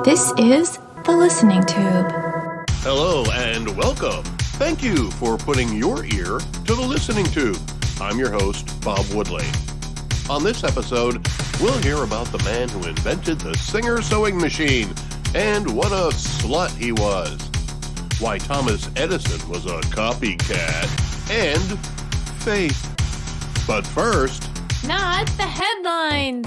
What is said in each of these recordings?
This is the Listening Tube. Hello and welcome. Thank you for putting your ear to the Listening Tube. I'm your host, Bob Woodley. On this episode, we'll hear about the man who invented the Singer sewing machine and what a slut he was, why Thomas Edison was a copycat, and faith. But first, Not the headlines.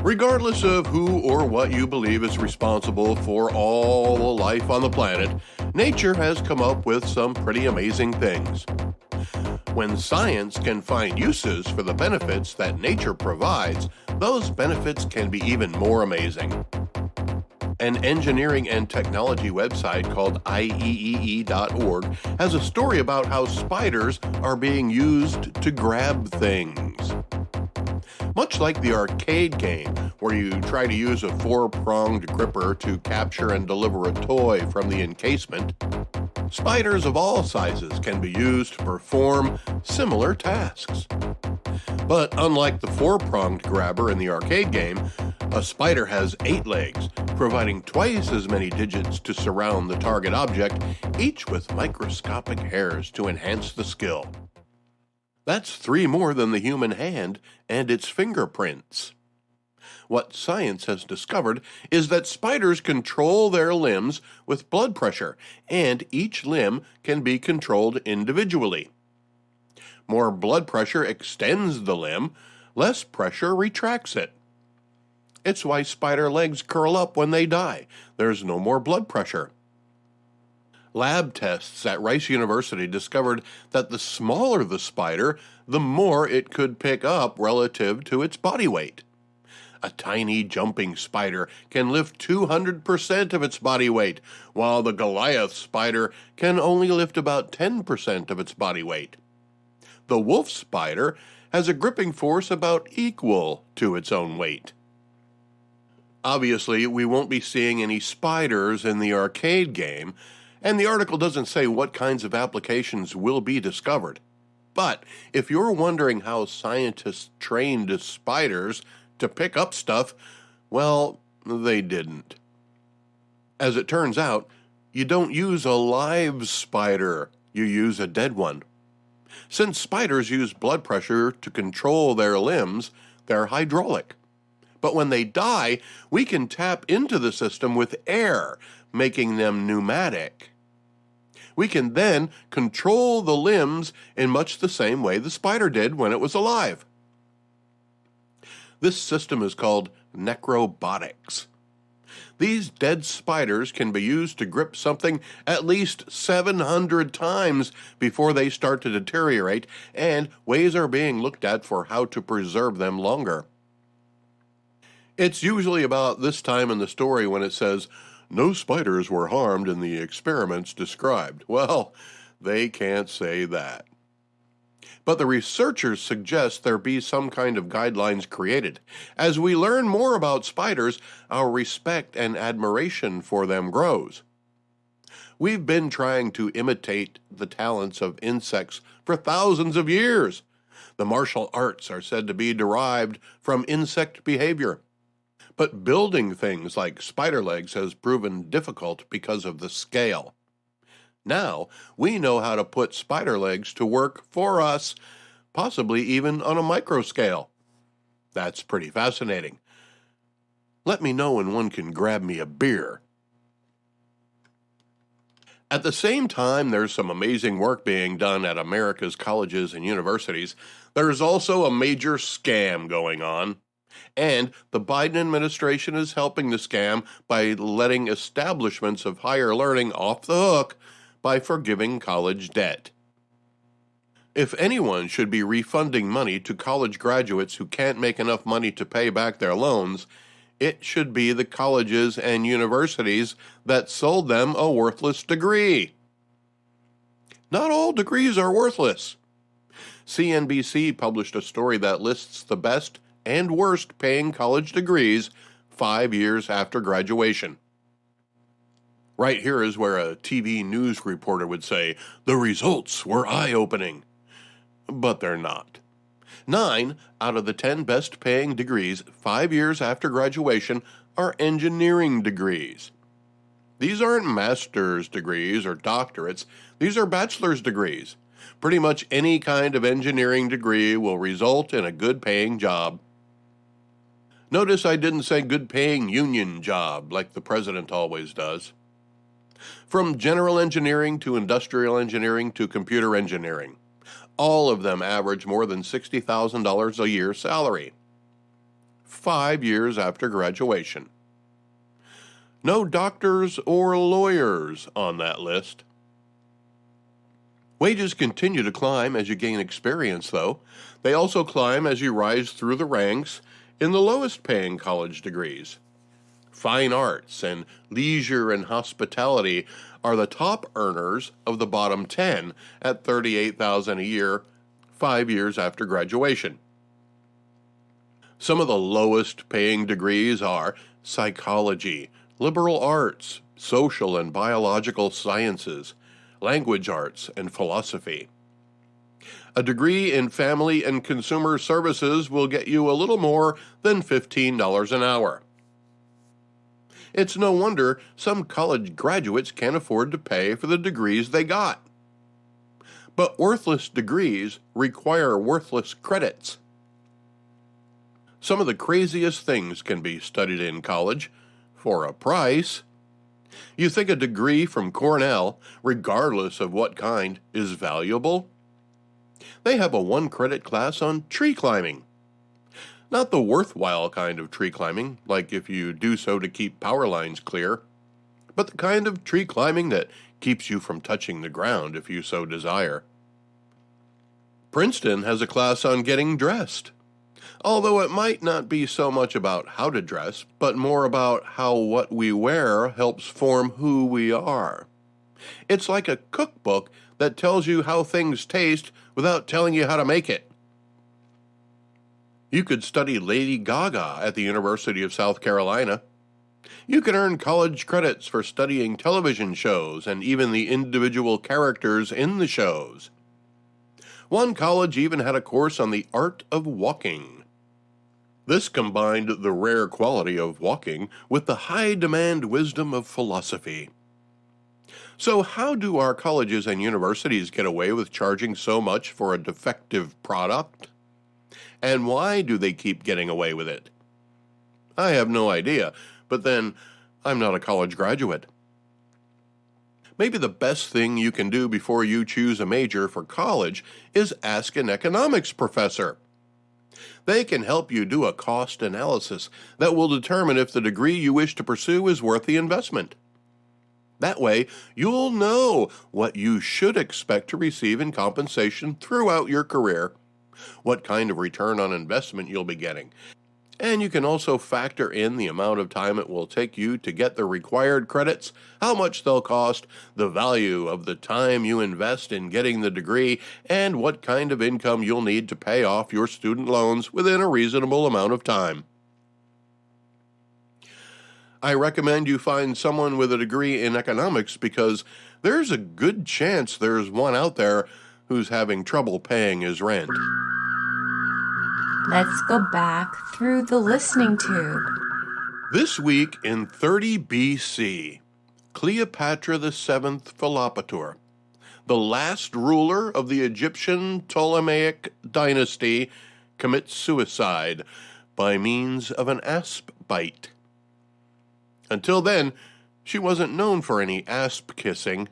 regardless of who or what you believe is responsible for all life on the planet, nature has come up with some pretty amazing things. When science can find uses for the benefits that nature provides, those benefits can be even more amazing. An engineering and technology website called IEEE.org has a story about how spiders are being used to grab things. Much like the arcade game, where you try to use a four-pronged gripper to capture and deliver a toy from the encasement, spiders of all sizes can be used to perform similar tasks. But unlike the four-pronged grabber in the arcade game, a spider has 8 legs, providing twice as many digits to surround the target object, each with microscopic hairs to enhance the skill. That's 3 more than the human hand and its fingerprints. What science has discovered is that spiders control their limbs with blood pressure, and each limb can be controlled individually. More blood pressure extends the limb, less pressure retracts it. It's why spider legs curl up when they die. There's no more blood pressure. Lab tests at Rice University discovered that the smaller the spider, the more it could pick up relative to its body weight. A tiny jumping spider can lift 200% of its body weight, while the Goliath spider can only lift about 10% of its body weight. The wolf spider has a gripping force about equal to its own weight. Obviously, we won't be seeing any spiders in the arcade game, and the article doesn't say what kinds of applications will be discovered. But if you're wondering how scientists trained spiders to pick up stuff, well, they didn't. As it turns out, you don't use a live spider, you use a dead one. Since spiders use blood pressure to control their limbs, they're hydraulic. But when they die, we can tap into the system with air, making them pneumatic. We can then control the limbs in much the same way the spider did when it was alive. This system is called necrobotics. These dead spiders can be used to grip something at least 700 times before they start to deteriorate, and ways are being looked at for how to preserve them longer. It's usually about this time in the story when it says, "No spiders were harmed in the experiments described." Well, they can't say that. But the researchers suggest there be some kind of guidelines created. As we learn more about spiders, our respect and admiration for them grows. We've been trying to imitate the talents of insects for thousands of years. The martial arts are said to be derived from insect behavior. But building things like spider legs has proven difficult because of the scale. Now, we know how to put spider legs to work for us, possibly even on a micro scale. That's pretty fascinating. Let me know when one can grab me a beer. At the same time, there's some amazing work being done at America's colleges and universities. There's also a major scam going on. And the Biden administration is helping the scam by letting establishments of higher learning off the hook by forgiving college debt. If anyone should be refunding money to college graduates who can't make enough money to pay back their loans, it should be the colleges and universities that sold them a worthless degree. Not all degrees are worthless. CNBC published a story that lists the best and worst paying college degrees 5 years after graduation. Right here is where a TV news reporter would say, "The results were eye-opening." But they're not. 9 out of the 10 best paying degrees 5 years after graduation are engineering degrees. These aren't master's degrees or doctorates, these are bachelor's degrees. Pretty much any kind of engineering degree will result in a good paying job. Notice I didn't say good paying union job like the president always does. From general engineering to industrial engineering to computer engineering, all of them average more than $60,000 a year salary. 5 years after graduation. No doctors or lawyers on that list. Wages continue to climb as you gain experience, though. They also climb as you rise through the ranks in the lowest paying college degrees. Fine arts and leisure and hospitality are the top earners of the bottom 10 at $38,000 a year 5 years after graduation. Some of the lowest paying degrees are psychology, liberal arts, social and biological sciences, language arts, and philosophy. A degree in family and consumer services will get you a little more than $15 an hour. It's no wonder some college graduates can't afford to pay for the degrees they got. But worthless degrees require worthless credits. Some of the craziest things can be studied in college for a price. You think a degree from Cornell, regardless of what kind, is valuable? They have a 1-credit class on tree climbing. Not the worthwhile kind of tree climbing, like if you do so to keep power lines clear, but the kind of tree climbing that keeps you from touching the ground if you so desire. Princeton has a class on getting dressed, although it might not be so much about how to dress, but more about how what we wear helps form who we are. It's like a cookbook that tells you how things taste without telling you how to make it. You could study Lady Gaga at the University of South Carolina. You can earn college credits for studying television shows and even the individual characters in the shows. One college even had a course on the art of walking. This combined the rare quality of walking with the high-demand wisdom of philosophy. So how do our colleges and universities get away with charging so much for a defective product? And why do they keep getting away with it? I have no idea, but then I'm not a college graduate. Maybe the best thing you can do before you choose a major for college is ask an economics professor. They can help you do a cost analysis that will determine if the degree you wish to pursue is worth the investment. That way, you'll know what you should expect to receive in compensation throughout your career, what kind of return on investment you'll be getting, and you can also factor in the amount of time it will take you to get the required credits, how much they'll cost, the value of the time you invest in getting the degree, and what kind of income you'll need to pay off your student loans within a reasonable amount of time. I recommend you find someone with a degree in economics because there's a good chance there's one out there who's having trouble paying his rent. Let's go back through the listening tube. This week in 30 BC, Cleopatra the Seventh Philopator, the last ruler of the Egyptian Ptolemaic dynasty, commits suicide by means of an asp bite. Until then, she wasn't known for any asp kissing.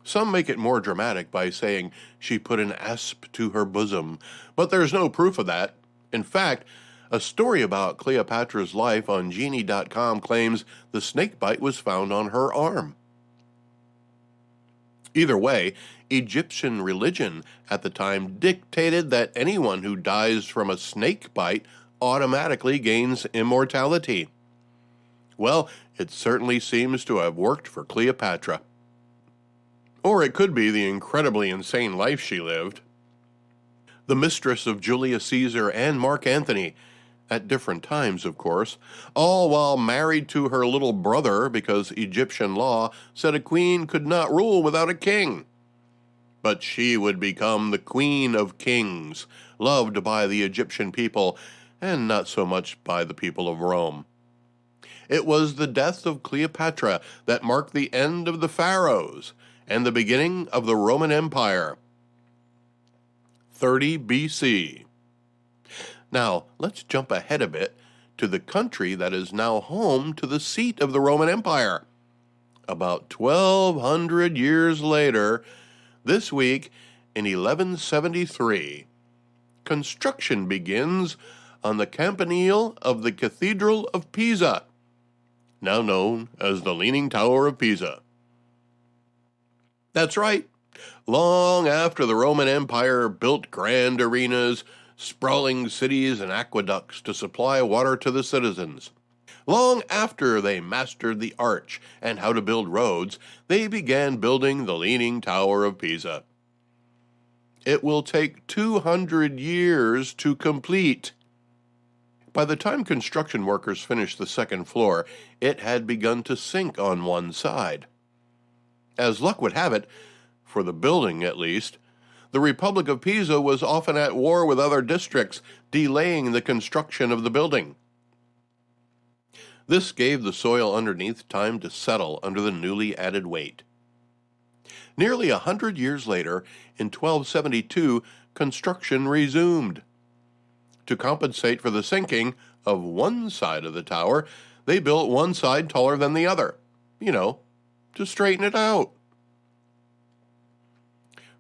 Some make it more dramatic by saying she put an asp to her bosom, but there's no proof of that. In fact, a story about Cleopatra's life on Genie.com claims the snakebite was found on her arm. Either way, Egyptian religion at the time dictated that anyone who dies from a snake bite automatically gains immortality. Well, it certainly seems to have worked for Cleopatra. Or it could be the incredibly insane life she lived. The mistress of Julius Caesar and Mark Antony, at different times, of course, all while married to her little brother because Egyptian law said a queen could not rule without a king. but she would become the Queen of Kings, loved by the Egyptian people and not so much by the people of Rome. It was the death of Cleopatra that marked the end of the pharaohs and the beginning of the Roman Empire. 30 BC. Now, let's jump ahead a bit to the country that is now home to the seat of the Roman Empire. About 1,200 years later, this week in 1173, construction begins on the campanile of the Cathedral of Pisa, now known as the Leaning Tower of Pisa. That's right. Long after the Roman Empire built grand arenas, sprawling cities, and aqueducts to supply water to the citizens, long after they mastered the arch and how to build roads, they began building the Leaning Tower of Pisa. It will take 200 years to complete. By the time construction workers finished the second floor, it had begun to sink on one side. As luck would have it, for the building at least, the Republic of Pisa was often at war with other districts, delaying the construction of the building. This gave the soil underneath time to settle under the newly added weight. Nearly 100 years later, in 1272, construction resumed. To compensate for the sinking of one side of the tower, they built one side taller than the other, to straighten it out.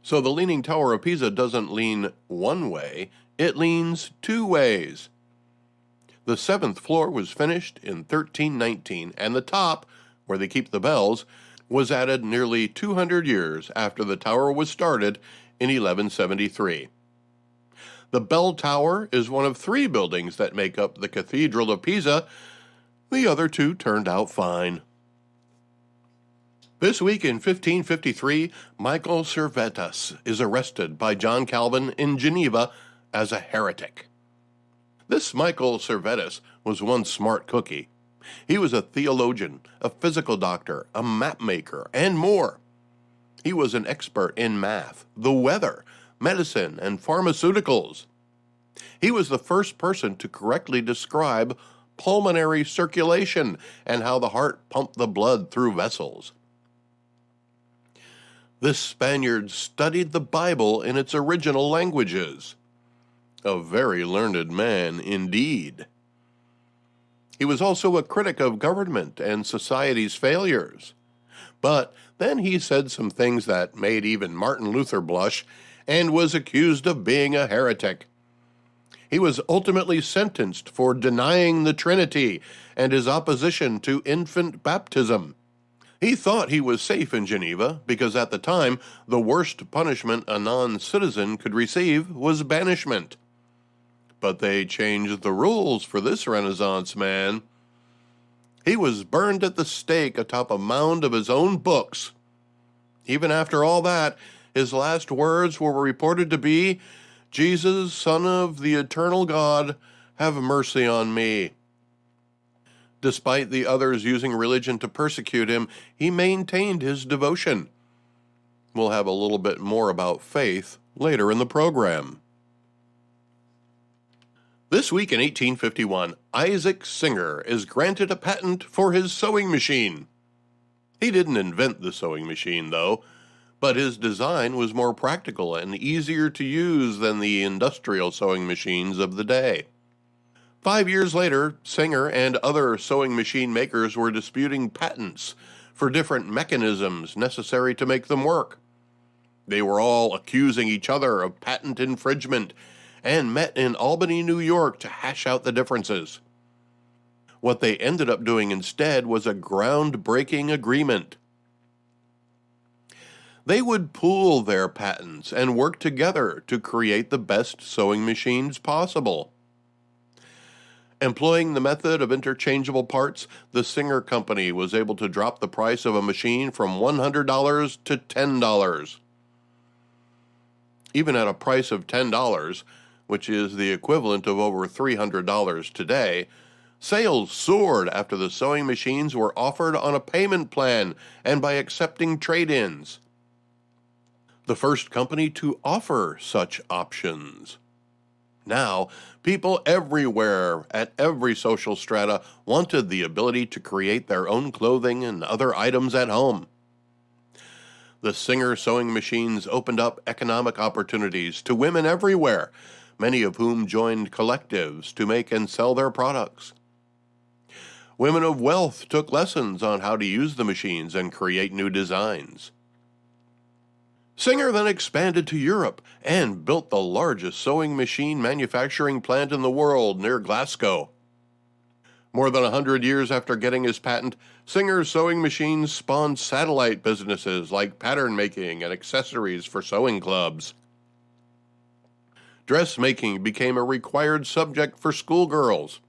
So the Leaning Tower of Pisa doesn't lean one way, it leans two ways. The seventh floor was finished in 1319, and the top, where they keep the bells, was added nearly 200 years after the tower was started in 1173. The bell tower is one of three buildings that make up the Cathedral of Pisa. The other two turned out fine. This week in 1553, Michael Servetus is arrested by John Calvin in Geneva as a heretic. This Michael Servetus was one smart cookie. He was a theologian, a physical doctor, a map maker, and more. He was an expert in math, the weather, medicine, and pharmaceuticals. He was the first person to correctly describe pulmonary circulation and how the heart pumped the blood through vessels. This Spaniard studied the Bible in its original languages. A very learned man indeed. He was also a critic of government and society's failures. But then he said some things that made even Martin Luther blush and was accused of being a heretic. He was ultimately sentenced for denying the Trinity and his opposition to infant baptism. He thought he was safe in Geneva because at the time the worst punishment a non-citizen could receive was banishment. But they changed the rules for this Renaissance man. He was burned at the stake atop a mound of his own books. Even after all that, his last words were reported to be, "Jesus, Son of the eternal God, have mercy on me." Despite the others using religion to persecute him, he maintained his devotion. We'll have a little bit more about faith later in the program. This week in 1851, Isaac Singer is granted a patent for his sewing machine. He didn't invent the sewing machine, though, but his design was more practical and easier to use than the industrial sewing machines of the day. 5 years later, Singer and other sewing machine makers were disputing patents for different mechanisms necessary to make them work. They were all accusing each other of patent infringement and met in Albany, New York to hash out the differences. What they ended up doing instead was a groundbreaking agreement. They would pool their patents and work together to create the best sewing machines possible. Employing the method of interchangeable parts, the Singer Company was able to drop the price of a machine from $100 to $10. Even at a price of $10, which is the equivalent of over $300 today, sales soared after the sewing machines were offered on a payment plan and by accepting trade-ins. the first company to offer such options. Now, people everywhere, at every social strata, wanted the ability to create their own clothing and other items at home. The Singer sewing machines opened up economic opportunities to women everywhere, many of whom joined collectives to make and sell their products. Women of wealth took lessons on how to use the machines and create new designs. Singer then expanded to Europe and built the largest sewing machine manufacturing plant in the world near Glasgow. More than 100 years after getting his patent, Singer's sewing machines spawned satellite businesses like pattern making and accessories for sewing clubs. Dressmaking became a required subject for schoolgirls.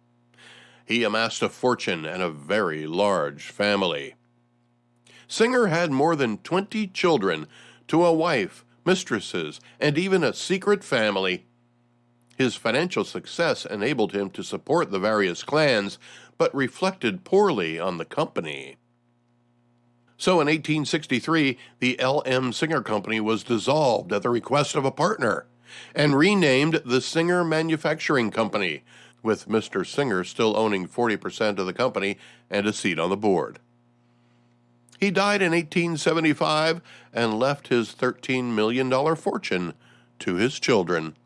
He amassed a fortune and a very large family. Singer had more than 20 children, to a wife, mistresses, and even a secret family. His financial success enabled him to support the various clans, but reflected poorly on the company. So in 1863, the L.M. Singer Company was dissolved at the request of a partner and renamed the Singer Manufacturing Company, with Mr. Singer still owning 40% of the company and a seat on the board. He died in 1875 and left his $13 million fortune to his children.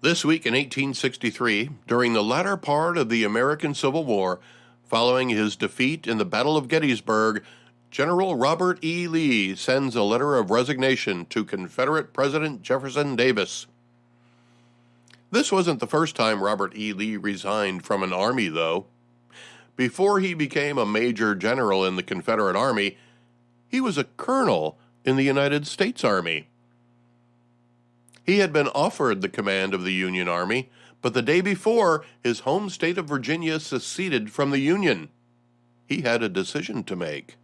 This week in 1863, during the latter part of the American Civil War, following his defeat in the Battle of Gettysburg, General Robert E. Lee sends a letter of resignation to Confederate President Jefferson Davis. This wasn't the first time Robert E. Lee resigned from an army, though. Before he became a major general in the Confederate Army, he was a colonel in the United States Army. He had been offered the command of the Union Army, but the day before, his home state of Virginia seceded from the Union. He had a decision to make.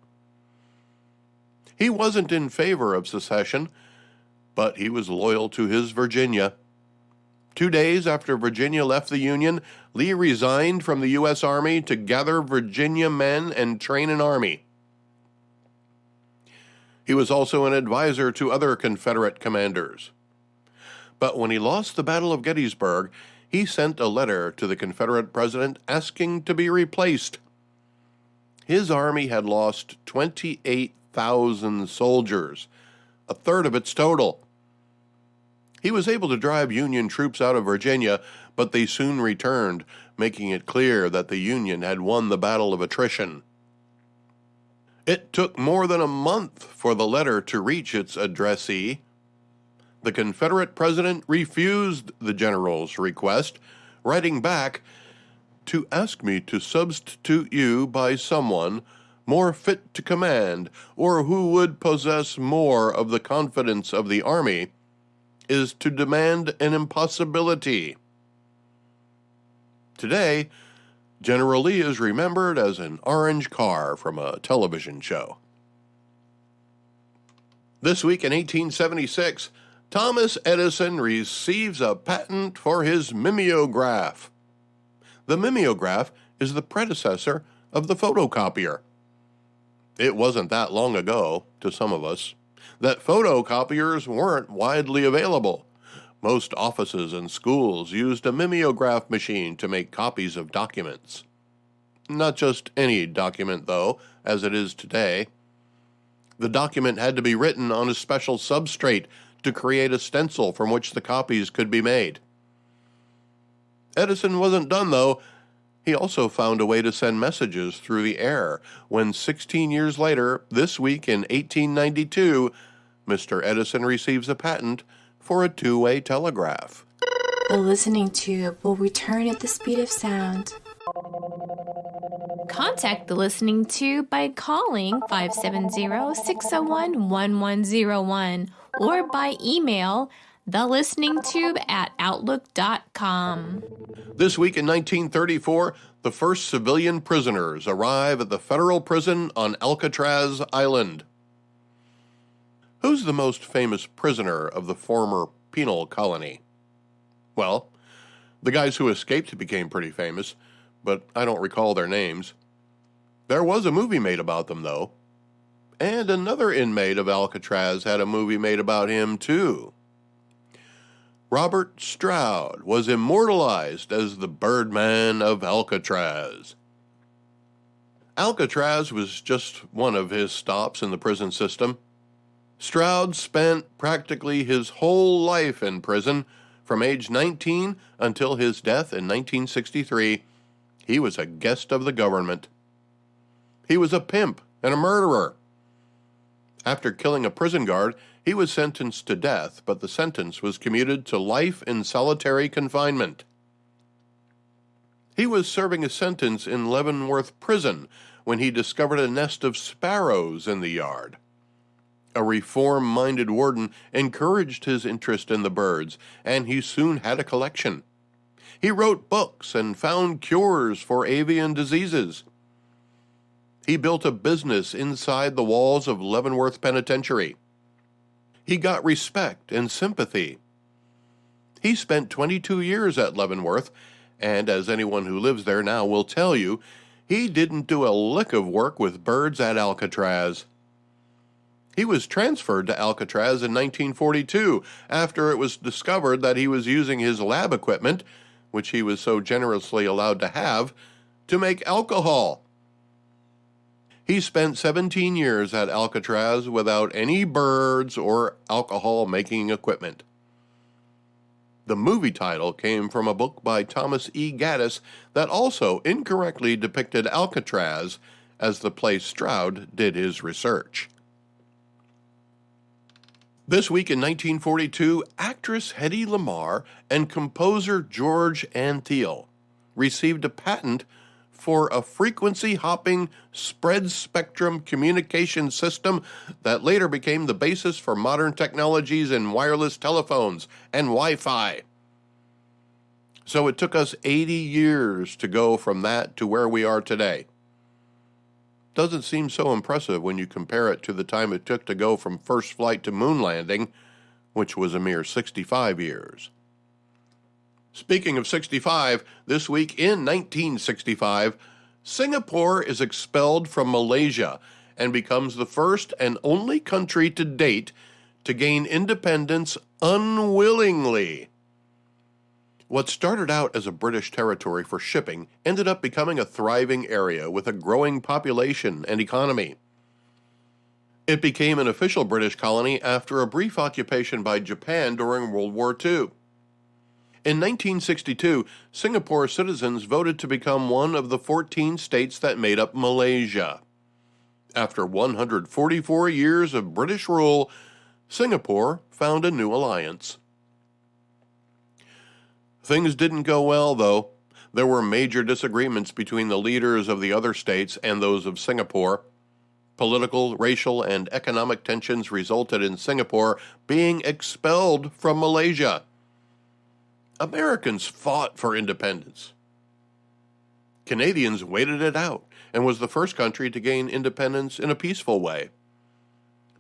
He wasn't in favor of secession, but he was loyal to his Virginia. 2 days after Virginia left the Union, Lee resigned from the U.S. Army to gather Virginia men and train an army. He was also an advisor to other Confederate commanders. But when he lost the Battle of Gettysburg, he sent a letter to the Confederate president asking to be replaced. His army had lost 28,000 soldiers, a third of its total. He was able to drive Union troops out of Virginia, but they soon returned, making it clear that the Union had won the battle of attrition. It took more than a month for the letter to reach its addressee. The Confederate president refused the general's request, writing back, "to ask me to substitute you by someone more fit to command, or who would possess more of the confidence of the army, is to demand an impossibility." Today, General Lee is remembered as an orange car from a television show. This week in 1876, Thomas Edison receives a patent for his mimeograph. The mimeograph is the predecessor of the photocopier. It wasn't that long ago, to some of us, that photocopiers weren't widely available. Most offices and schools used a mimeograph machine to make copies of documents. Not just any document, though, as it is today. The document had to be written on a special substrate to create a stencil from which the copies could be made. Edison wasn't done, though. He also found a way to send messages through the air when 16 years later, this week in 1892, Mr. Edison receives a patent for a two-way telegraph. The listening tube will return at the speed of sound. Contact the listening tube by calling 570-601-1101 or by email thelisteningtube@outlook.com. This week in 1934, the first civilian prisoners arrive at the federal prison on Alcatraz Island. Who's the most famous prisoner of the former penal colony? Well, the guys who escaped became pretty famous, but I don't recall their names. There was a movie made about them, though. And another inmate of Alcatraz had a movie made about him, too. Robert Stroud was immortalized as the Birdman of Alcatraz. Alcatraz was just one of his stops in the prison system. Stroud spent practically his whole life in prison. From age 19 until his death in 1963, he was a guest of the government. He was a pimp and a murderer. After killing a prison guard, he was sentenced to death, but the sentence was commuted to life in solitary confinement. He was serving a sentence in Leavenworth Prison when he discovered a nest of sparrows in the yard. A reform-minded warden encouraged his interest in the birds, and he soon had a collection. He wrote books and found cures for avian diseases. He built a business inside the walls of Leavenworth Penitentiary. He got respect and sympathy. He spent 22 years at Leavenworth, and as anyone who lives there now will tell you, he didn't do a lick of work with birds at Alcatraz. He was transferred to Alcatraz in 1942 after it was discovered that he was using his lab equipment, which he was so generously allowed to have, to make alcohol. He spent 17 years at Alcatraz without any birds or alcohol-making equipment. The movie title came from a book by Thomas E. Gaddis that also incorrectly depicted Alcatraz as the place Stroud did his research. This week in 1942, actress Hedy Lamarr and composer George Antheil received a patent for a frequency-hopping spread-spectrum communication system that later became the basis for modern technologies in wireless telephones and Wi-Fi. So it took us 80 years to go from that to where we are today. Doesn't seem so impressive when you compare it to the time it took to go from first flight to moon landing, which was a mere 65 years. Speaking of 65, this week in 1965, Singapore is expelled from Malaysia and becomes the first and only country to date to gain independence unwillingly. What started out as a British territory for shipping ended up becoming a thriving area with a growing population and economy. It became an official British colony after a brief occupation by Japan during World War II. In 1962, Singapore citizens voted to become one of the 14 states that made up Malaysia. After 144 years of British rule, Singapore found a new alliance. Things didn't go well, though. There were major disagreements between the leaders of the other states and those of Singapore. Political, racial, and economic tensions resulted in Singapore being expelled from Malaysia. Americans fought for independence. Canadians waited it out and was the first country to gain independence in a peaceful way.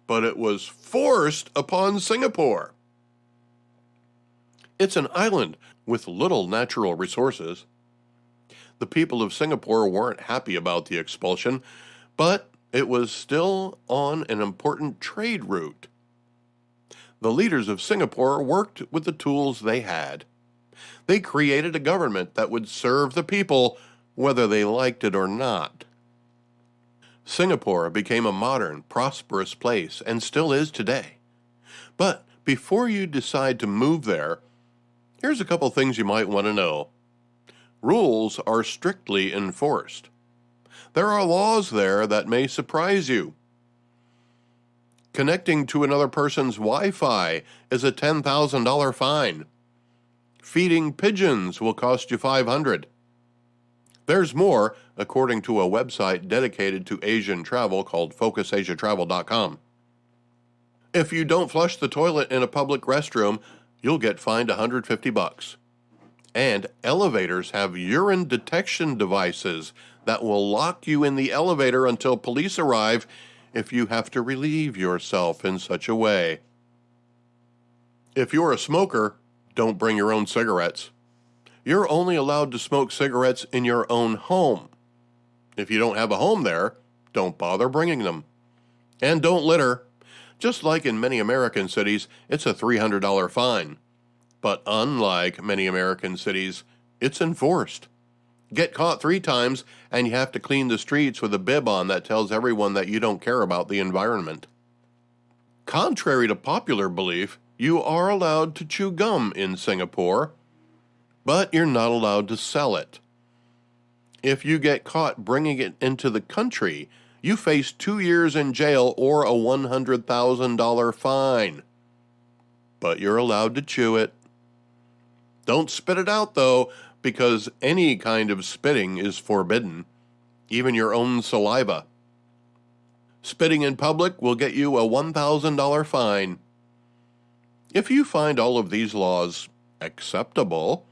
But it was forced upon Singapore. It's an island with little natural resources. The people of Singapore weren't happy about the expulsion, but it was still on an important trade route. The leaders of Singapore worked with the tools they had. They created a government that would serve the people whether they liked it or not. Singapore became a modern, prosperous place and still is today. But before you decide to move there, here's a couple things you might want to know. Rules are strictly enforced. There are laws there that may surprise you. Connecting to another person's Wi-Fi is a $10,000 fine. Feeding pigeons will cost you $500. There's more, according to a website dedicated to Asian travel called FocusAsiaTravel.com. If you don't flush the toilet in a public restroom, you'll get fined $150. And elevators have urine detection devices that will lock you in the elevator until police arrive if you have to relieve yourself in such a way. If you're a smoker, don't bring your own cigarettes. You're only allowed to smoke cigarettes in your own home. If you don't have a home there, don't bother bringing them. And don't litter. Just like in many American cities, it's a $300 fine. But unlike many American cities, it's enforced. Get caught 3 times, and you have to clean the streets with a bib on that tells everyone that you don't care about the environment. Contrary to popular belief, you are allowed to chew gum in Singapore, but you're not allowed to sell it. If you get caught bringing it into the country, you face 2 years in jail or a $100,000 fine. But you're allowed to chew it. Don't spit it out, though, because any kind of spitting is forbidden, even your own saliva. Spitting in public will get you a $1,000 fine. If you find all of these laws acceptable,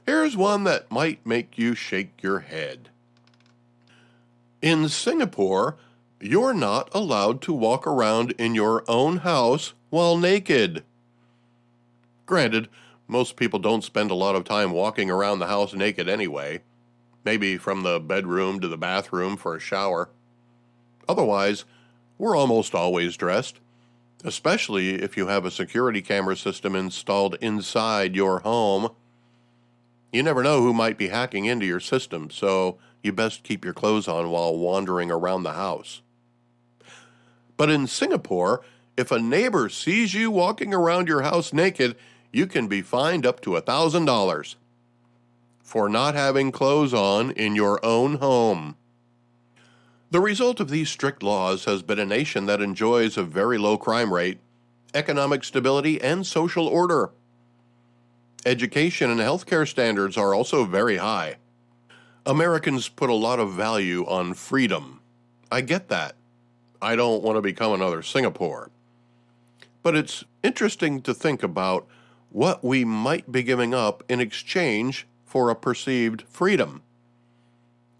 here's one that might make you shake your head. In Singapore, you're not allowed to walk around in your own house while naked. Granted, most people don't spend a lot of time walking around the house naked anyway, maybe from the bedroom to the bathroom for a shower. Otherwise, we're almost always dressed, especially if you have a security camera system installed inside your home. You never know who might be hacking into your system, so you best keep your clothes on while wandering around the house. But in Singapore, if a neighbor sees you walking around your house naked, you can be fined up to $1,000 for not having clothes on in your own home. The result of these strict laws has been a nation that enjoys a very low crime rate, economic stability, and social order. Education and healthcare standards are also very high. Americans put a lot of value on freedom. I get that. I don't want to become another Singapore. But it's interesting to think about what we might be giving up in exchange for a perceived freedom.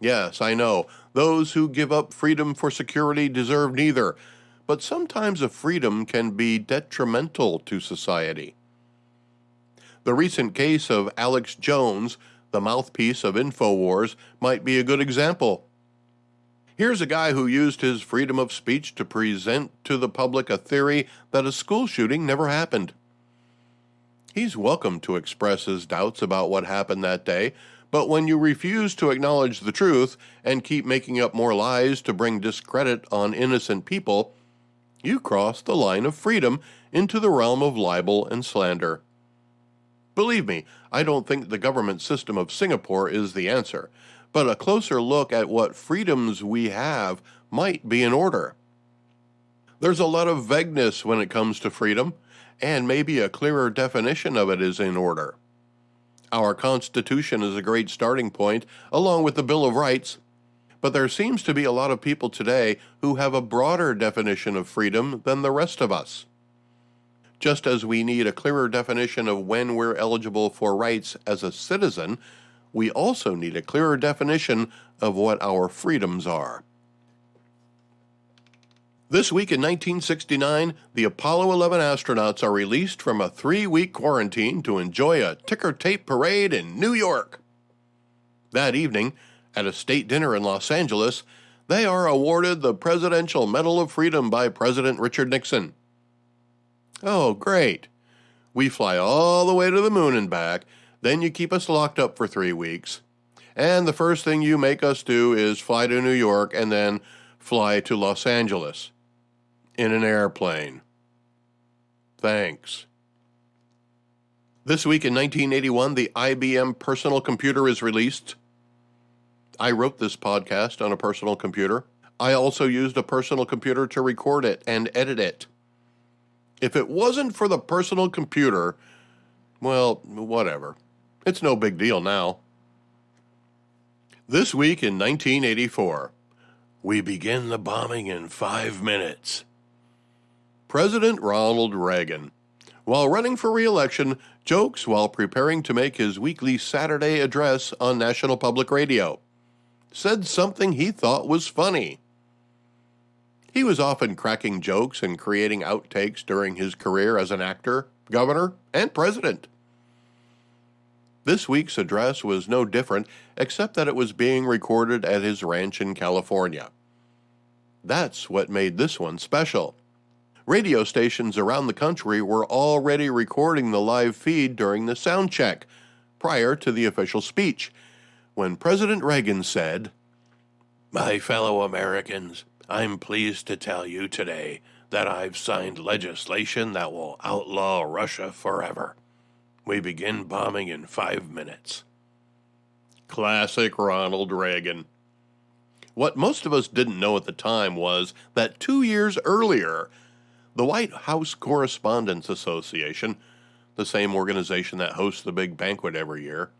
Yes, I know, those who give up freedom for security deserve neither, but sometimes a freedom can be detrimental to society. The recent case of Alex Jones, the mouthpiece of InfoWars, might be a good example. Here's a guy who used his freedom of speech to present to the public a theory that a school shooting never happened. He's welcome to express his doubts about what happened that day, but when you refuse to acknowledge the truth and keep making up more lies to bring discredit on innocent people, you cross the line of freedom into the realm of libel and slander. Believe me, I don't think the government system of Singapore is the answer, but a closer look at what freedoms we have might be in order. There's a lot of vagueness when it comes to freedom, and maybe a clearer definition of it is in order. Our Constitution is a great starting point, along with the Bill of Rights, but there seems to be a lot of people today who have a broader definition of freedom than the rest of us. Just as we need a clearer definition of when we're eligible for rights as a citizen, we also need a clearer definition of what our freedoms are. This week in 1969, the Apollo 11 astronauts are released from a 3-week quarantine to enjoy a ticker tape parade in New York. That evening, at a state dinner in Los Angeles, they are awarded the Presidential Medal of Freedom by President Richard Nixon. Oh, great. We fly all the way to the moon and back, then you keep us locked up for 3 weeks, and the first thing you make us do is fly to New York and then fly to Los Angeles. In an airplane. Thanks. This week in 1981, the IBM personal computer is released. I wrote this podcast on a personal computer. I also used a personal computer to record it and edit it. If it wasn't for the personal computer, well, whatever. It's no big deal now. This week in 1984, we begin the bombing in 5 minutes. President Ronald Reagan, while running for re-election, jokes while preparing to make his weekly Saturday address on National Public Radio. Said something he thought was funny. He was often cracking jokes and creating outtakes during his career as an actor, governor, and president. This week's address was no different, except that it was being recorded at his ranch in California. That's what made this one special. Radio stations around the country were already recording the live feed during the sound check, prior to the official speech, when President Reagan said, "My fellow Americans, I'm pleased to tell you today that I've signed legislation that will outlaw Russia forever. We begin bombing in 5 minutes." Classic Ronald Reagan. What most of us didn't know at the time was that 2 years earlier, the White House Correspondents Association, the same organization that hosts the big banquet every year,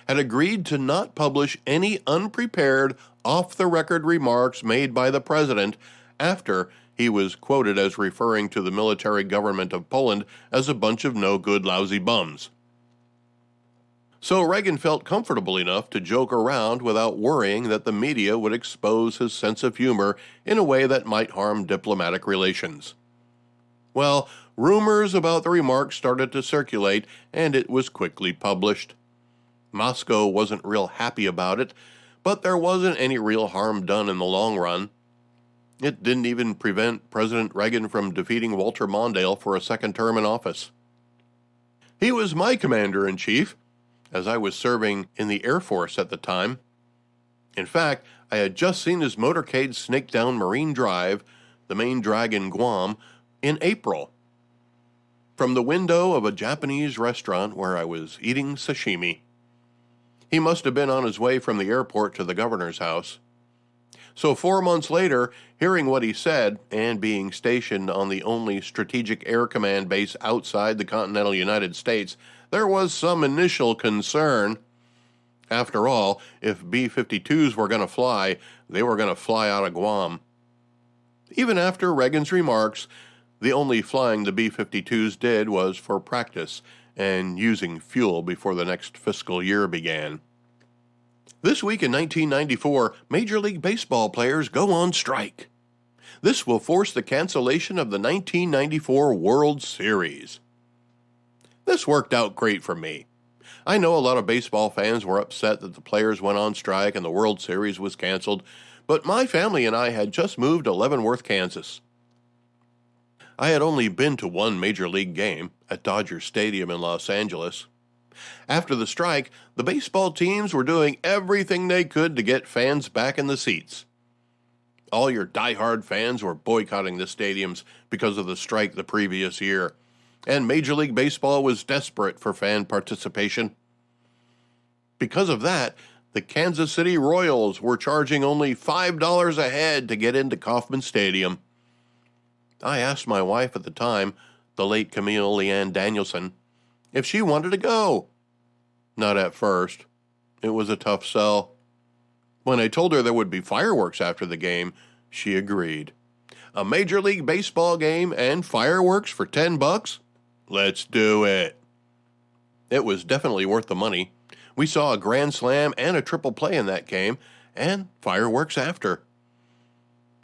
had agreed to not publish any unprepared, off-the-record remarks made by the president after he was quoted as referring to the military government of Poland as a bunch of no-good, lousy bums. So Reagan felt comfortable enough to joke around without worrying that the media would expose his sense of humor in a way that might harm diplomatic relations. Well, rumors about the remarks started to circulate, and it was quickly published. Moscow wasn't real happy about it, but there wasn't any real harm done in the long run. It didn't even prevent President Reagan from defeating Walter Mondale for a second term in office. He was my commander-in-chief, as I was serving in the Air Force at the time. In fact, I had just seen his motorcade snake down Marine Drive, the main drag in Guam, in April, from the window of a Japanese restaurant where I was eating sashimi. He must have been on his way from the airport to the governor's house. So 4 months later, hearing what he said, and being stationed on the only strategic air command base outside the continental United States, there was some initial concern. After all, if B-52s were going to fly, they were going to fly out of Guam. Even after Reagan's remarks, the only flying the B-52s did was for practice and using fuel before the next fiscal year began. This week in 1994, Major League Baseball players go on strike. This will force the cancellation of the 1994 World Series. This worked out great for me. I know a lot of baseball fans were upset that the players went on strike and the World Series was canceled, but my family and I had just moved to Leavenworth, Kansas. I had only been to one Major League game at Dodger Stadium in Los Angeles. After the strike, the baseball teams were doing everything they could to get fans back in the seats. All your diehard fans were boycotting the stadiums because of the strike the previous year, and Major League Baseball was desperate for fan participation. Because of that, the Kansas City Royals were charging only $5 a head to get into Kauffman Stadium. I asked my wife at the time, the late Camille Leanne Danielson, if she wanted to go. Not at first. It was a tough sell. When I told her there would be fireworks after the game, she agreed. A Major League Baseball game and fireworks for $10? Let's do it. It was definitely worth the money. We saw a grand slam and a triple play in that game, and fireworks after.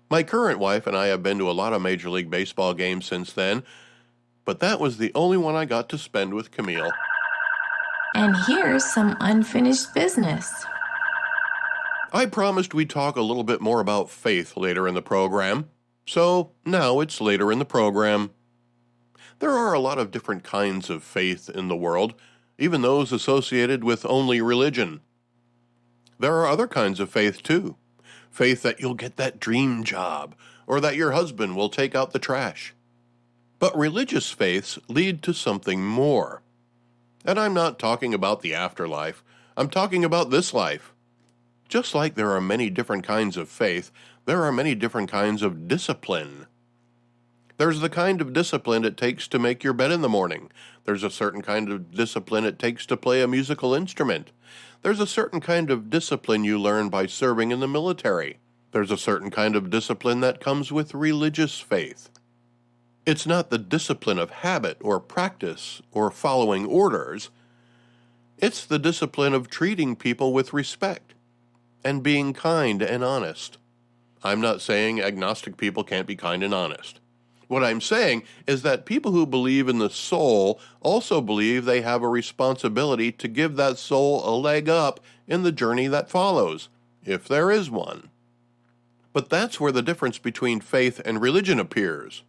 My current wife and I have been to a lot of Major League Baseball games since then, but that was the only one I got to spend with Camille. And here's some unfinished business. I promised we'd talk a little bit more about faith later in the program, so now it's later in the program. There are a lot of different kinds of faith in the world, even those associated with only religion. There are other kinds of faith too. Faith that you'll get that dream job, or that your husband will take out the trash. But religious faiths lead to something more. And I'm not talking about the afterlife. I'm talking about this life. Just like there are many different kinds of faith, there are many different kinds of discipline. There's the kind of discipline it takes to make your bed in the morning. There's a certain kind of discipline it takes to play a musical instrument. There's a certain kind of discipline you learn by serving in the military. There's a certain kind of discipline that comes with religious faith. It's not the discipline of habit or practice or following orders. It's the discipline of treating people with respect and being kind and honest. I'm not saying agnostic people can't be kind and honest. What I'm saying is that people who believe in the soul also believe they have a responsibility to give that soul a leg up in the journey that follows, if there is one. But that's where the difference between faith and religion appears.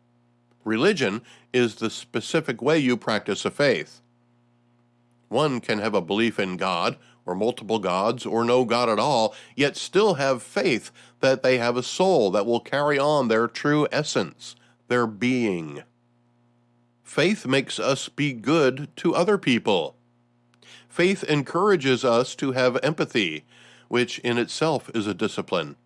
Religion is the specific way you practice a faith. One can have a belief in God, or multiple gods, or no God at all, yet still have faith that they have a soul that will carry on their true essence, their being. Faith makes us be good to other people. Faith encourages us to have empathy, which in itself is a discipline.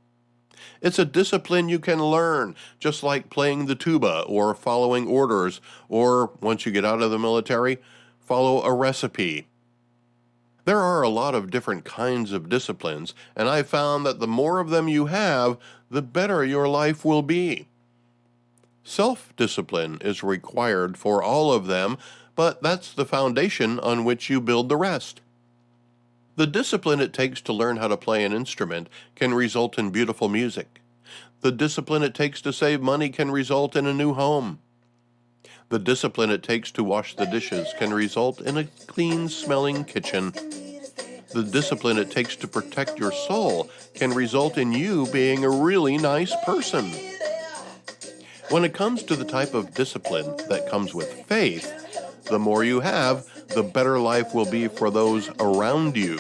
It's a discipline you can learn, just like playing the tuba or following orders, or, once you get out of the military, follow a recipe. There are a lot of different kinds of disciplines, and I've found that the more of them you have, the better your life will be. Self-discipline is required for all of them, but that's the foundation on which you build the rest. The discipline it takes to learn how to play an instrument can result in beautiful music. The discipline it takes to save money can result in a new home. The discipline it takes to wash the dishes can result in a clean-smelling kitchen. The discipline it takes to protect your soul can result in you being a really nice person. When it comes to the type of discipline that comes with faith, the more you have, the better life will be for those around you.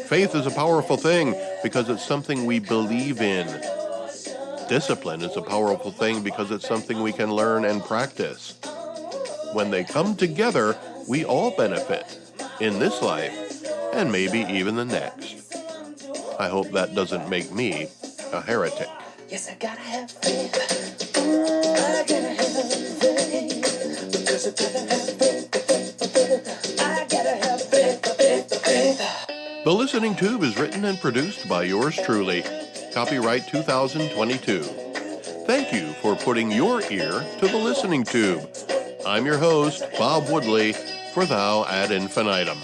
Faith is a powerful thing because it's something we believe in. Discipline is a powerful thing because it's something we can learn and practice. When they come together, we all benefit in this life and maybe even the next. I hope that doesn't make me a heretic. Yes, I gotta have faith. I gotta have faith. Because I gotta have faith. I gotta have faith. The Listening Tube is written and produced by yours truly. Copyright 2022. Thank you for putting your ear to the Listening Tube. I'm your host, Bob Woodley, for Thou Ad Infinitum.